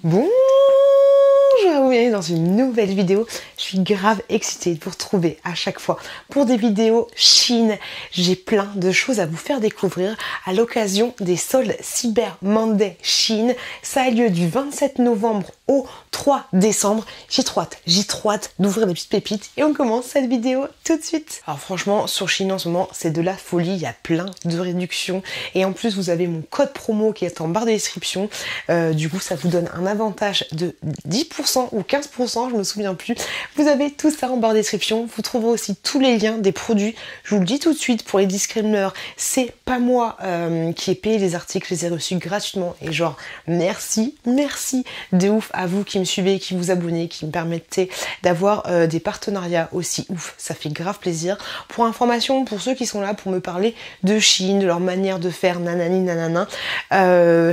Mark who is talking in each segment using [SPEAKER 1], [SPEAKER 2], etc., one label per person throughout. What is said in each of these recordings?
[SPEAKER 1] Bonjour à vous, bienvenue dans une nouvelle vidéo. Je suis grave excitée de vous retrouver à chaque fois pour des vidéos Shein. J'ai plein de choses à vous faire découvrir à l'occasion des soldes Cyber Monday Shein. Ça a lieu du 27 novembre au 3 décembre. J'ai trop hâte d'ouvrir des petites pépites et on commence cette vidéo tout de suite. Alors franchement, sur Shein en ce moment, c'est de la folie. Il y a plein de réductions et en plus, vous avez mon code promo qui est en barre de description. Du coup, ça vous donne un avantage de 10% ou 15%, je me souviens plus. Vous avez tout ça en barre de description. Vous trouverez aussi tous les liens des produits. Je vous le dis tout de suite pour les disclaimers, c'est pas moi qui ai payé les articles, je les ai reçus gratuitement et genre merci de ouf à vous qui me suivez, qui vous abonnez, qui me permettez d'avoir des partenariats aussi ouf. Ça fait grave plaisir. Pour information, pour ceux qui sont là pour me parler de Shein, de leur manière de faire nanani nanana,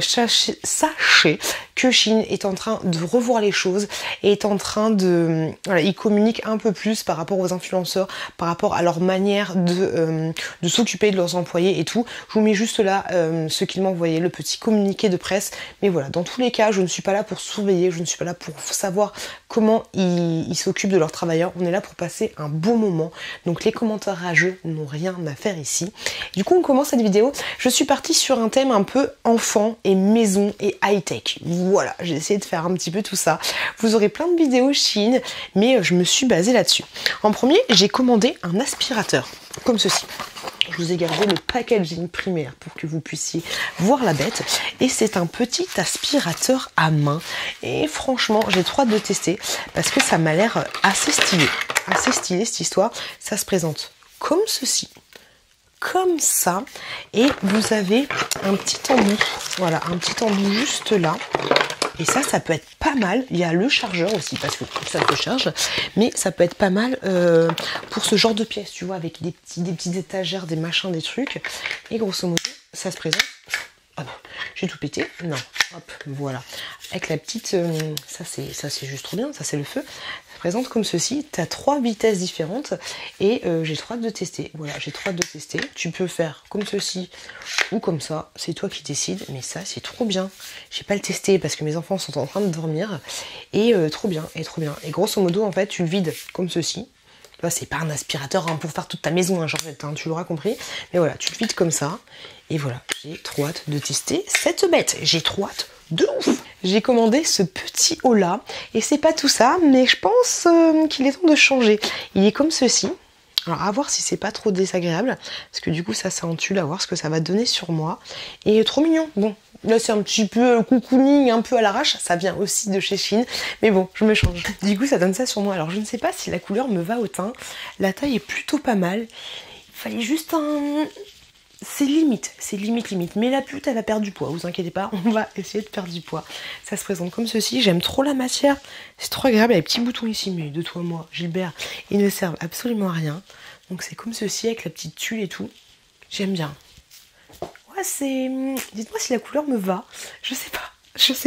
[SPEAKER 1] sachez que Shein est en train de revoir les choses et est en train de... Voilà, ils communiquent un peu plus par rapport aux influenceurs, par rapport à leur manière de s'occuper de leurs employés et tout. Je vous mets juste là ce qu'ils m'ont envoyé, le petit communiqué de presse. Mais voilà, dans tous les cas, je ne suis pas là pour surveiller, je ne suis pas là pour savoir comment ils s'occupent de leurs travailleurs. On est là pour passer un bon moment. Donc les commentaires rageux n'ont rien à faire ici. Du coup, on commence cette vidéo. Je suis partie sur un thème un peu enfant et maison et high-tech. Voilà, j'ai essayé de faire un petit peu tout ça. Vous aurez plein de vidéos Shein, mais je me suis basée là-dessus. En premier, j'ai commandé un aspirateur, comme ceci. Je vous ai gardé le packaging primaire pour que vous puissiez voir la bête. Et c'est un petit aspirateur à main. Et franchement, j'ai trop hâte de tester parce que ça m'a l'air assez stylé. Assez stylé cette histoire. Ça se présente comme ceci. Comme ça, et vous avez un petit embout, voilà, un petit embout juste là, et ça peut être pas mal. Il y a le chargeur aussi, parce que ça se charge, mais ça peut être pas mal pour ce genre de pièces, tu vois, avec des petites étagères, des machins, des trucs, et grosso modo, ça se présente. Hop, j'ai tout pété, non, hop, voilà, avec la petite, ça c'est juste trop bien, ça c'est le feu. Présente comme ceci, tu as 3 vitesses différentes et j'ai trop hâte de tester. Voilà, j'ai trop hâte de tester. Tu peux faire comme ceci ou comme ça, c'est toi qui décides, mais ça c'est trop bien. J'ai pas le testé parce que mes enfants sont en train de dormir et trop bien, et trop bien. Et grosso modo, en fait, tu le vides comme ceci. Là, c'est pas un aspirateur hein, pour faire toute ta maison, hein, genre, hein, tu l'auras compris. Mais voilà, tu le vides comme ça. Et voilà, j'ai trop hâte de tester cette bête. J'ai trop hâte de ouf. J'ai commandé ce petit haut là. Et c'est pas tout ça, mais je pense qu'il est temps de changer. Il est comme ceci. Alors à voir si c'est pas trop désagréable. Parce que du coup, ça en tulle, à voir ce que ça va donner sur moi. Et trop mignon. Bon. Là, c'est un petit peu cocooning, un peu à l'arrache. Ça vient aussi de chez Shein. Mais bon, je me change. Du coup, ça donne ça sur moi. Alors, je ne sais pas si la couleur me va au teint. La taille est plutôt pas mal. Il fallait juste un... C'est limite. Mais la pute, elle va perdre du poids. Vous inquiétez pas, on va essayer de perdre du poids. Ça se présente comme ceci. J'aime trop la matière. C'est trop agréable. Il y a des petits boutons ici. Mais de toi, moi, Gilbert, ils ne servent absolument à rien. Donc, c'est comme ceci avec la petite tulle et tout. J'aime bien. Dites-moi si la couleur me va. Je sais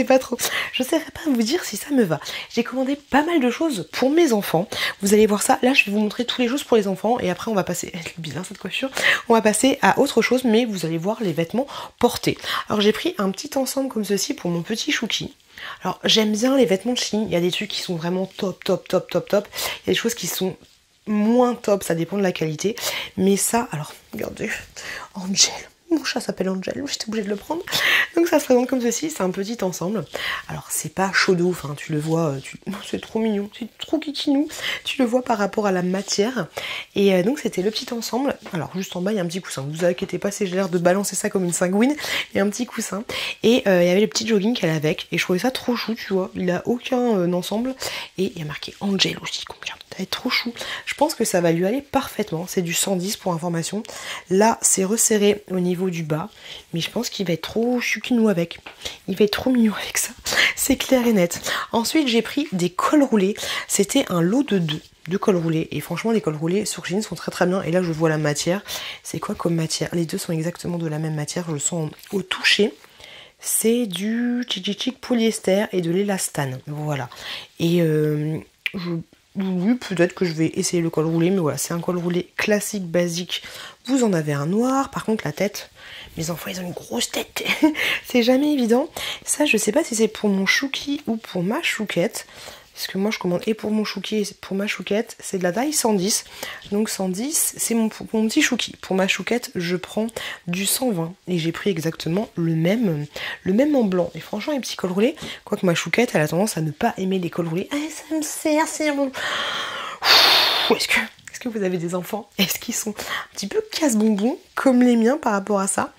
[SPEAKER 1] pas trop. Je saurais pas vous dire si ça me va. J'ai commandé pas mal de choses pour mes enfants. Vous allez voir ça. Là, je vais vous montrer toutes les choses pour les enfants. Et après, on va passer... C'est bizarre cette coiffure. On va passer à autre chose, mais vous allez voir les vêtements portés. Alors, j'ai pris un petit ensemble comme ceci pour mon petit chouki. Alors, j'aime bien les vêtements de Shein. Il y a des trucs qui sont vraiment top. Il y a des choses qui sont moins top. Ça dépend de la qualité. Mais ça, alors, regardez. Angel. Mon chat s'appelle Angel, j'étais obligée de le prendre. Donc ça se présente comme ceci, c'est un petit ensemble. Alors c'est pas chaud de ouf, hein, tu le vois, c'est trop mignon, c'est trop kikinou. Tu le vois par rapport à la matière. Et donc c'était le petit ensemble. Alors juste en bas il y a un petit coussin, ne vous inquiétez pas si j'ai l'air de balancer ça comme une sanguine. Il y a un petit coussin. Et il y avait le petit jogging qu'elle a avec. Et je trouvais ça trop chou, tu vois. Il a aucun ensemble. Et il y a marqué Angel aussi, combien. Ça va être trop chou. Je pense que ça va lui aller parfaitement. C'est du 110 pour information. Là, c'est resserré au niveau du bas. Mais je pense qu'il va être trop choukinou avec. Il va être trop mignon avec ça. C'est clair et net. Ensuite, j'ai pris des cols roulés. C'était un lot de 2 cols roulés. Et franchement, les cols roulés sur Shein sont très bien. Et là, je vois la matière. C'est quoi comme matière? Les deux sont exactement de la même matière. Je le sens au toucher. C'est du chichichic polyester et de l'élastane. Voilà. Et oui, peut-être que je vais essayer le col roulé, mais voilà, c'est un col roulé classique, basique. Vous en avez un noir, par contre la tête, Mes enfants, ils ont une grosse tête. C'est jamais évident. Ça, je sais pas si c'est pour mon chouki ou pour ma chouquette. Parce que moi, je commande et pour mon chouki et pour ma chouquette. C'est de la taille 110. Donc 110, c'est mon petit chouki. Pour ma chouquette, je prends du 120. Et j'ai pris exactement le même en blanc. Et franchement, les petits cols roulés, quoique ma chouquette, elle a tendance à ne pas aimer les cols roulés. Ah, ça me sert, c'est bon. Est-ce que vous avez des enfants? Est-ce qu'ils sont un petit peu casse-bonbons comme les miens par rapport à ça?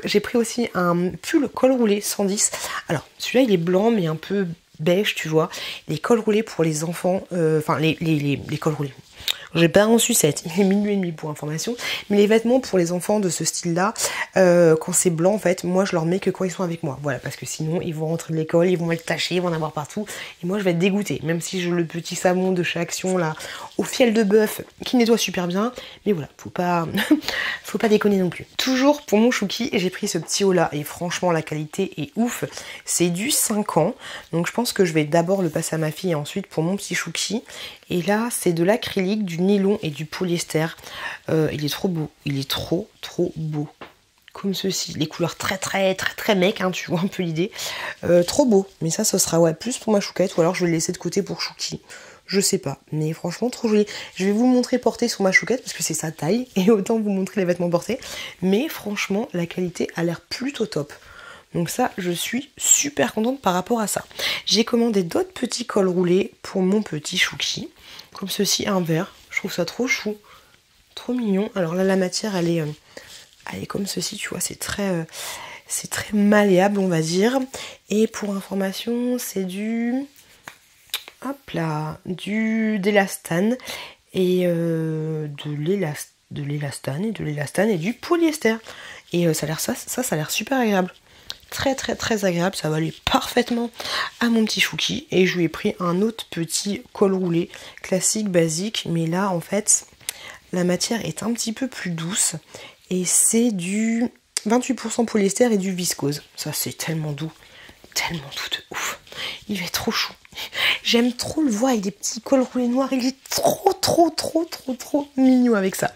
[SPEAKER 1] J'ai pris aussi un pull col roulé 110. Alors, celui-là, il est blanc, mais un peu beige, tu vois. Les cols roulés pour les enfants, enfin, les cols roulés. J'ai pas en sucette, il est minuit et demi pour information. Mais les vêtements pour les enfants de ce style-là, quand c'est blanc, en fait, moi je leur mets que quand ils sont avec moi. Voilà, parce que sinon ils vont rentrer de l'école, ils vont être tachés, ils vont en avoir partout. Et moi je vais être dégoûtée, même si j'ai le petit savon de chez Action là, au fiel de bœuf, qui nettoie super bien. Mais voilà, faut pas déconner non plus. Toujours pour mon chouki, j'ai pris ce petit haut là, et franchement la qualité est ouf. C'est du 5 ans, donc je pense que je vais d'abord le passer à ma fille et ensuite pour mon petit chouki. Et là, c'est de l'acrylique, du nylon et du polyester. Il est trop beau. Il est trop beau. Comme ceci. Les couleurs très mec, hein, tu vois un peu l'idée. Trop beau. Mais ça, ce sera ouais, plus pour ma chouquette. Ou alors, je vais le laisser de côté pour chouki. Je sais pas. Mais franchement, trop joli. Je vais vous le montrer porté sur ma chouquette parce que c'est sa taille. Et autant vous montrer les vêtements portés. Mais franchement, la qualité a l'air plutôt top. Donc ça, je suis super contente par rapport à ça. J'ai commandé d'autres petits cols roulés pour mon petit chouki. Comme ceci, un vert. Je trouve ça trop chou. Trop mignon. Alors là, la matière, elle est comme ceci, tu vois. C'est très malléable, on va dire. Et pour information, c'est du... Hop là. D'élastane. Et de l'élastane et du polyester. Et ça a l'air super agréable. Très agréable, ça va aller parfaitement à mon petit chouki. Et je lui ai pris un autre petit col roulé classique, basique, mais là en fait la matière est un petit peu plus douce et c'est du 28% polyester et du viscose. Ça c'est tellement doux de ouf. Il est trop chou. J'aime trop le voir avec des petits cols roulés noirs. Il est trop mignon avec ça.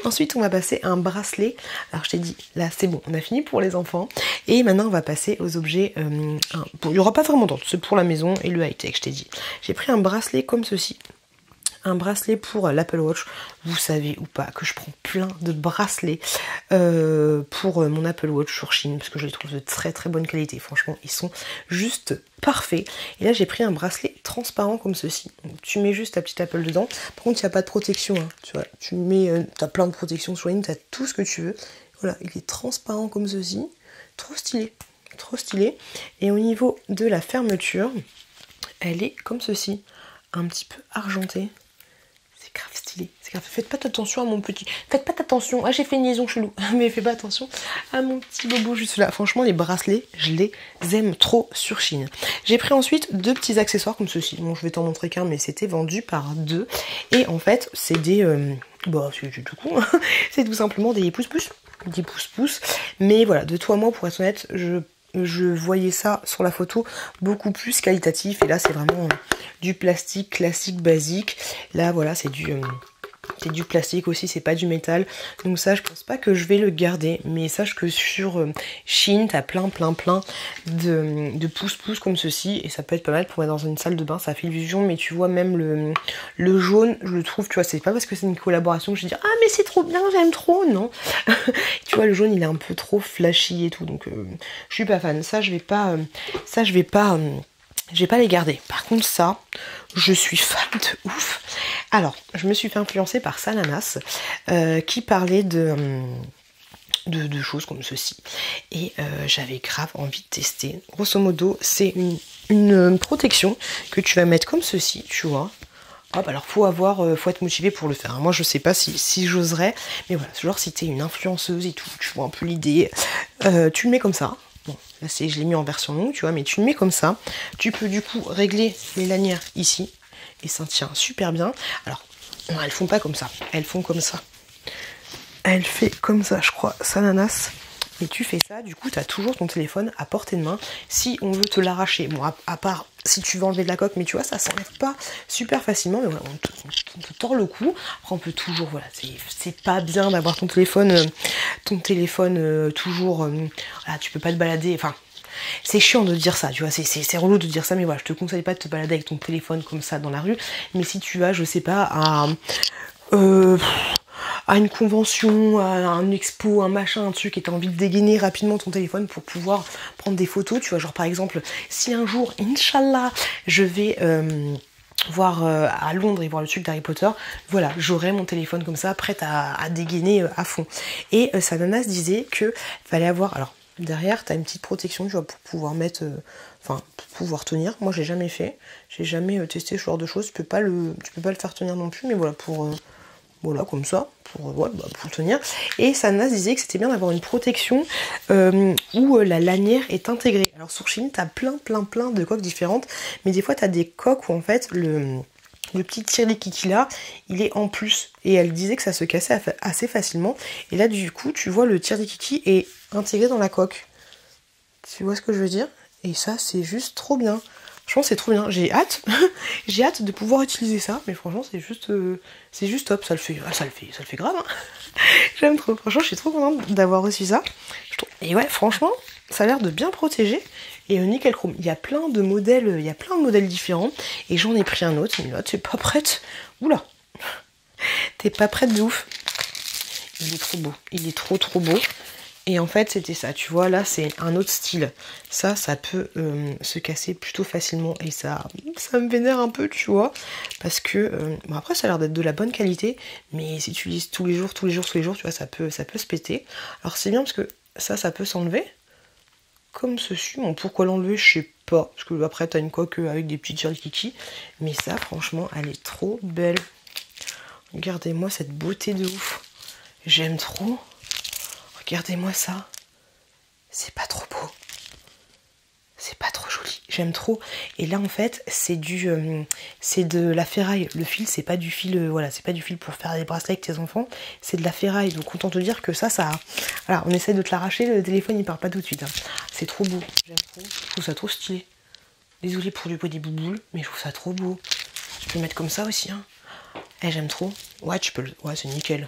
[SPEAKER 1] Ensuite, on va passer à un bracelet. Alors, je t'ai dit, là, c'est bon. On a fini pour les enfants. Et maintenant, on va passer aux objets. Bon, il n'y aura pas vraiment d'autres. C'est pour la maison et le high-tech, je t'ai dit. J'ai pris un bracelet comme ceci. Un bracelet pour l'Apple Watch. Vous savez ou pas que je prends plein de bracelets pour mon Apple Watch sur Chine parce que je les trouve de très bonne qualité. Franchement, ils sont juste parfaits. Et là, j'ai pris un bracelet transparent comme ceci. Donc, tu mets juste ta petite Apple dedans. Par contre, il n'y a pas de protection. Hein. Tu vois, tu mets, t'as plein de protections sur ligne, tu as tout ce que tu veux. Voilà, il est transparent comme ceci. Trop stylé. Et au niveau de la fermeture, elle est comme ceci. Un petit peu argentée. C'est grave stylé, c'est grave. Faites pas attention à mon petit... Faites pas attention, ah j'ai fait une liaison chelou. Mais faites pas attention à mon petit bobo juste là. Franchement les bracelets, je les aime trop sur Chine. J'ai pris ensuite deux petits accessoires comme ceci. Bon je vais t'en montrer qu'un mais c'était vendu par deux. Et en fait c'est des... Bah c'est du coup, c'est tout simplement des pouces-pouces. Des pouces-pouces. Mais voilà, de toi à moi pour être honnête, je voyais ça sur la photo beaucoup plus qualitatif et là c'est vraiment du plastique classique basique. Là voilà c'est du plastique aussi, c'est pas du métal, donc ça je pense pas que je vais le garder, mais sache que sur Shein t'as plein de pouces-pouces comme ceci et ça peut être pas mal pour mettre dans une salle de bain, ça fait illusion. Mais tu vois même le jaune, je le trouve, tu vois, c'est pas parce que c'est une collaboration que je dis ah mais c'est trop bien, j'aime trop, non. Tu vois le jaune il est un peu trop flashy et tout, donc je suis pas fan. Ça je vais pas les garder. Par contre ça, je suis fan de ouf. Alors, je me suis fait influencer par Sananas qui parlait de choses comme ceci. Et j'avais grave envie de tester. Grosso modo, c'est une protection que tu vas mettre comme ceci, tu vois. Hop, alors faut être motivé pour le faire. Moi je sais pas si j'oserais, mais voilà, genre si t'es une influenceuse et tout, tu vois un peu l'idée, tu le mets comme ça. Bon, là je l'ai mis en version longue, tu vois, mais tu le mets comme ça. Tu peux du coup régler les lanières ici, et ça tient super bien. Alors, non, elles font pas comme ça, elles font comme ça. Elle fait comme ça, je crois, Sananas. Et tu fais ça, du coup, tu as toujours ton téléphone à portée de main. Si on veut te l'arracher, bon, à part si tu veux enlever de la coque, mais tu vois, ça s'enlève pas super facilement. Mais voilà, on te tord le cou. Après, on peut toujours, voilà, c'est pas bien d'avoir ton téléphone toujours. Voilà, tu peux pas te balader. Enfin, c'est chiant de dire ça, tu vois, c'est relou de dire ça, mais voilà, je te conseille pas de te balader avec ton téléphone comme ça dans la rue. Mais si tu vas, je sais pas, à une convention, à un expo, un machin, un truc, et t'as envie de dégainer rapidement ton téléphone pour pouvoir prendre des photos, tu vois, genre par exemple, si un jour, Inch'Allah, je vais voir à Londres et voir le truc d'Harry Potter, voilà, j'aurai mon téléphone comme ça, prête à dégainer à fond. Et sa nana se disait que fallait avoir, alors derrière, t'as une petite protection, tu vois, pour pouvoir mettre, pour pouvoir tenir. Moi, j'ai jamais fait, j'ai jamais testé ce genre de choses, tu peux pas le faire tenir non plus, mais voilà, voilà, comme ça, pour tenir. Et Sana disait que c'était bien d'avoir une protection où la lanière est intégrée. Alors sur Shein, t'as plein de coques différentes, mais des fois t'as des coques où en fait le petit tire-les-kiki là, il est en plus. Et elle disait que ça se cassait assez facilement. Et là du coup, tu vois le tire-les-kiki est intégré dans la coque. Tu vois ce que je veux dire? Et ça, c'est juste trop bien. Franchement, c'est trop bien. J'ai hâte. J'ai hâte de pouvoir utiliser ça. Mais franchement, c'est juste top. Ça le fait grave. Hein. J'aime trop. Franchement, je suis trop contente d'avoir reçu ça. Et ouais, franchement, ça a l'air de bien protéger. Et nickel chrome. Il y a plein de modèles différents. Et j'en ai pris un autre. Mais là, t'es pas prête. Oula. T'es pas prête de ouf. Il est trop beau. Il est trop beau. Et en fait, c'était ça. Tu vois, là, c'est un autre style. Ça peut se casser plutôt facilement. Et ça me vénère un peu, tu vois. Parce que, bon, après, ça a l'air d'être de la bonne qualité. Mais si tu utilises tous les jours, tu vois, ça peut se péter. Alors, c'est bien parce que ça peut s'enlever. Comme ceci. Bon, pourquoi l'enlever, je sais pas. Parce que après, t'as une coque avec des petits tire-kiki. Mais ça, franchement, elle est trop belle. Regardez-moi cette beauté de ouf. J'aime trop. Regardez-moi ça. C'est pas trop beau. C'est pas trop joli. J'aime trop. Et là, en fait, c'est de la ferraille. Le fil, c'est pas du fil, voilà, c'est pas du fil pour faire des bracelets avec tes enfants. C'est de la ferraille. Donc, autant te dire que ça, voilà, on essaie de te l'arracher. Le téléphone, il part pas tout de suite. Hein. C'est trop beau. J'aime trop. Je trouve ça trop stylé. Désolée pour le bruit des bouboules, mais je trouve ça trop beau. Tu peux le mettre comme ça aussi. Hein. Eh, j'aime trop. Ouais, tu peux. Ouais, c'est nickel.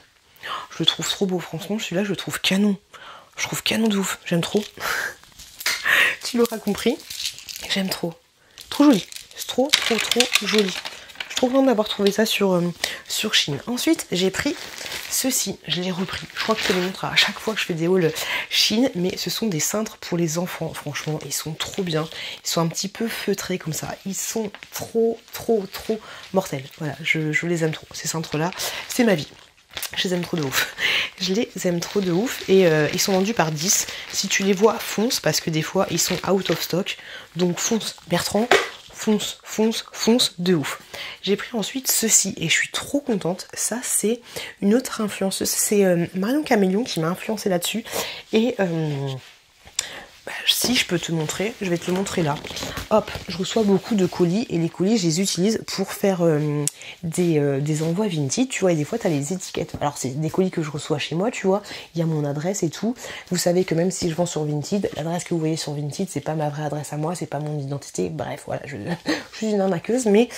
[SPEAKER 1] Je le trouve trop beau, franchement, celui-là, je le trouve canon. Je trouve canon de ouf, j'aime trop. Tu l'auras compris, j'aime trop. Trop joli, c'est trop joli. Je suis trop contente d'avoir trouvé ça sur Shein. Ensuite, j'ai pris ceci, je l'ai repris. Je crois que je te les montre à chaque fois que je fais des hauls Shein, mais ce sont des cintres pour les enfants. Franchement, ils sont trop bien. Ils sont un petit peu feutrés comme ça. Ils sont trop mortels. Voilà, je les aime trop. Ces cintres-là, c'est ma vie. Je les aime trop de ouf. Je les aime trop de ouf. Et ils sont vendus par 10. Si tu les vois, fonce, parce que des fois, ils sont out of stock. Donc fonce, Bertrand. Fonce de ouf. J'ai pris ensuite ceci et je suis trop contente. Ça, c'est une autre influenceuse. C'est Marion Caméléon qui m'a influencé là-dessus. Et si je peux te montrer, je vais te le montrer là. Hop, je reçois beaucoup de colis et les colis, je les utilise pour faire des envois Vinted, tu vois, et des fois, tu as les étiquettes. Alors, c'est des colis que je reçois chez moi, tu vois, il y a mon adresse et tout. Vous savez que même si je vends sur Vinted, l'adresse que vous voyez sur Vinted, c'est pas ma vraie adresse à moi, c'est pas mon identité. Bref, voilà, je suis une arnaqueuse, mais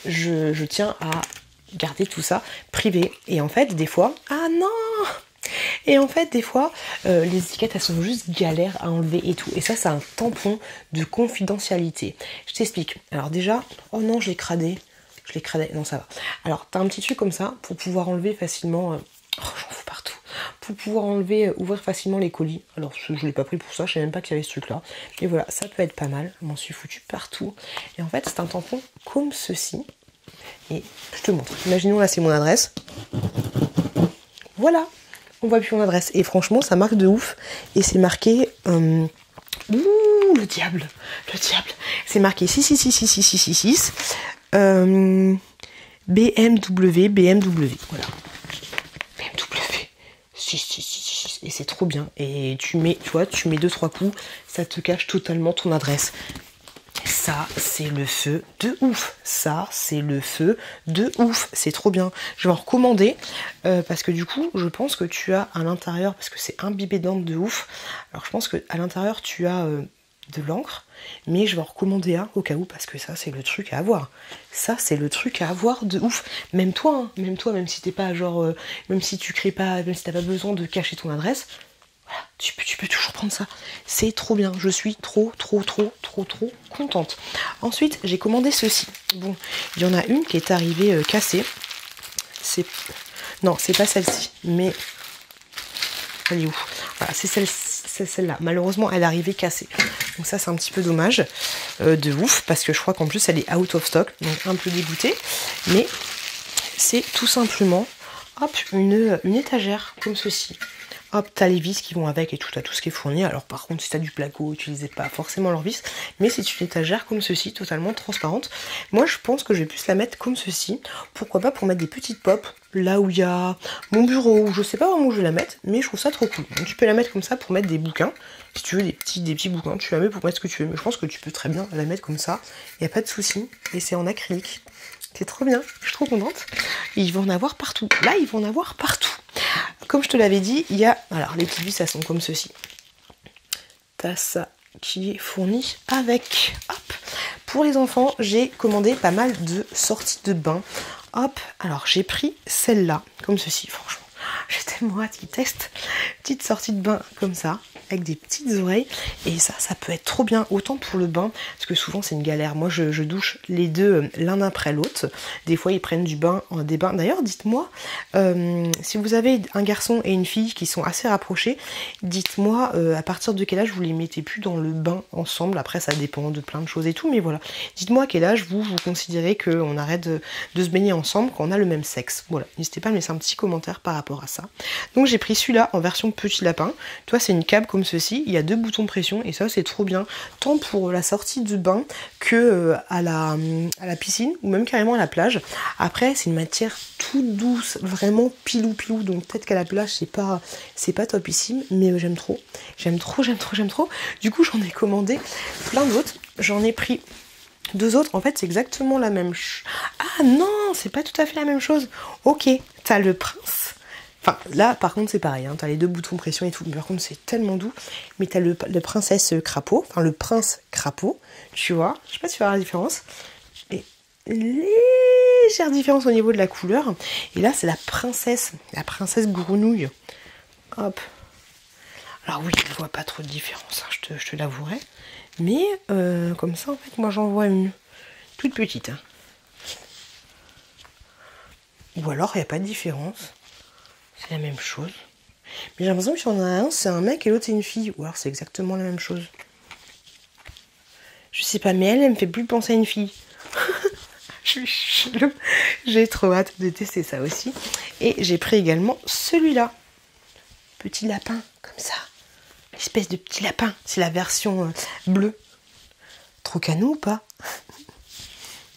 [SPEAKER 1] je tiens à garder tout ça privé. Et en fait, des fois... Ah non! Et en fait, des fois, les étiquettes, elles sont juste galères à enlever et tout. Et ça, c'est un tampon de confidentialité. Je t'explique. Alors déjà, oh non, je l'ai cradé. Non, ça va. Alors, t'as un petit truc comme ça pour pouvoir enlever facilement... Oh, j'en fous partout. Pour pouvoir ouvrir facilement les colis. Alors, je l'ai pas pris pour ça. Je sais même pas qu'il y avait ce truc-là. Et voilà, ça peut être pas mal. Je m'en suis foutu partout. Et en fait, c'est un tampon comme ceci. Et je te montre. Imaginons, là, c'est mon adresse. Voilà. On voit plus mon adresse. Et franchement, ça marque de ouf. Et c'est marqué... Ouh, le diable. C'est marqué 6666666. BMW. Voilà. BMW. 66666. Et c'est trop bien. Et tu mets 2-3 coups. Ça te cache totalement ton adresse. ça, c'est le feu de ouf. Ça, c'est le feu de ouf. C'est trop bien. Je vais en recommander parce que du coup, je pense que tu as à l'intérieur, parce que c'est imbibé d'encre de ouf. Alors, je pense que à l'intérieur, tu as de l'encre, mais je vais en recommander un au cas où parce que ça, c'est le truc à avoir. Ça, c'est le truc à avoir de ouf. Même toi, même si t'es pas genre, même si tu crées pas, même si t'as pas besoin de cacher ton adresse. Voilà, tu peux toujours prendre ça. C'est trop bien. Je suis trop contente. Ensuite, j'ai commandé ceci. Bon, il y en a une qui est arrivée cassée. Non, c'est pas celle-ci. Mais elle est où? Voilà, c'est celle-là. Malheureusement, elle est arrivée cassée. Donc ça, c'est un petit peu dommage. De ouf. Parce que je crois qu'en plus, elle est out of stock. Donc un peu dégoûtée. Mais c'est tout simplement, hop, une étagère comme ceci. Hop, t'as les vis qui vont avec et tout, t'as tout ce qui est fourni. Alors par contre, si t'as du placo, utilisez pas forcément leurs vis, mais c'est une étagère comme ceci, totalement transparente. Moi, je pense que je vais plus la mettre comme ceci. Pourquoi pas pour mettre des petites pop là où il y a mon bureau, ou je sais pas vraiment où je vais la mettre, mais je trouve ça trop cool. Donc tu peux la mettre comme ça pour mettre des bouquins. Si tu veux des petits bouquins, tu la mets pour mettre ce que tu veux. Mais je pense que tu peux très bien la mettre comme ça. Il n'y a pas de souci. Et c'est en acrylique. C'est trop bien, je suis trop contente. Et ils vont en avoir partout. Là, ils vont en avoir partout. Comme je te l'avais dit, il y a... Alors, les petites vis, elles sont comme ceci. T'as ça qui est fourni avec. Hop. Pour les enfants, j'ai commandé pas mal de sorties de bain. Hop. Alors, j'ai pris celle-là, comme ceci, franchement. J'ai tellement hâte qu'ils testent. Petite sortie de bain comme ça, avec des petites oreilles. Et ça peut être trop bien, autant pour le bain, parce que souvent c'est une galère. Moi je douche les deux l'un après l'autre. Des fois ils prennent des bains. D'ailleurs, dites-moi, si vous avez un garçon et une fille qui sont assez rapprochés, dites-moi à partir de quel âge vous les mettez plus dans le bain ensemble. Après ça dépend de plein de choses et tout, mais voilà. Dites-moi à quel âge vous considérez qu'on arrête de se baigner ensemble quand on a le même sexe. Voilà, n'hésitez pas à me laisser un petit commentaire par rapport à ça. Donc j'ai pris celui-là en version petit lapin. Toi, c'est une cape comme ceci, il y a 2 boutons de pression et ça c'est trop bien, tant pour la sortie du bain que à la piscine ou même carrément à la plage. Après, c'est une matière toute douce, vraiment pilou, donc peut-être qu'à la plage c'est pas topissime, mais j'aime trop. Du coup, j'en ai commandé plein d'autres. J'en ai pris 2 autres. En fait, c'est exactement la même chose. Ah non, c'est pas tout à fait la même chose. Ok, t'as le prince. Enfin, là, par contre, c'est pareil, hein, t'as les 2 boutons pression et tout, mais par contre, c'est tellement doux. Mais t'as le princesse crapaud, enfin, le prince crapaud, tu vois. Je sais pas si tu vois la différence. Et légère différence au niveau de la couleur. Et là, c'est la princesse grenouille. Hop. Alors oui, je vois pas trop de différence, hein, je te l'avouerai. Mais, comme ça, en fait, moi, j'en vois une toute petite. Hein. Ou alors, il n'y a pas de différence. C'est la même chose. Mais j'ai l'impression que si on en a un, c'est un mec et l'autre c'est une fille. Ou alors c'est exactement la même chose. Je sais pas, mais elle me fait plus penser à une fille. Je suis chelou. J'ai trop hâte de tester ça aussi. Et j'ai pris également celui-là. Petit lapin, comme ça. Espèce de petit lapin. C'est la version bleue. Trop canon ou pas?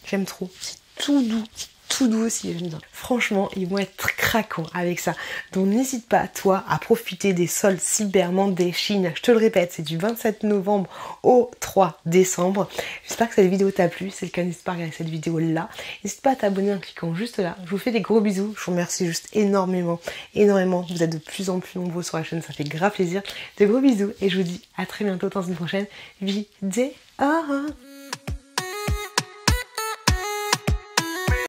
[SPEAKER 1] J'aime trop. C'est tout doux. Tout doux aussi, j'aime bien. Franchement, ils vont être craquants avec ça. Donc n'hésite pas, toi, à profiter des soldes Cybermonday Chine. Je te le répète, c'est du 27 novembre au 3 décembre. J'espère que cette vidéo t'a plu. C'est le cas, n'hésite pas à regarder cette vidéo-là. N'hésite pas à t'abonner en cliquant juste là. Je vous fais des gros bisous. Je vous remercie juste énormément. Vous êtes de plus en plus nombreux sur la chaîne. Ça fait grave plaisir. De gros bisous. Et je vous dis à très bientôt dans une prochaine vidéo.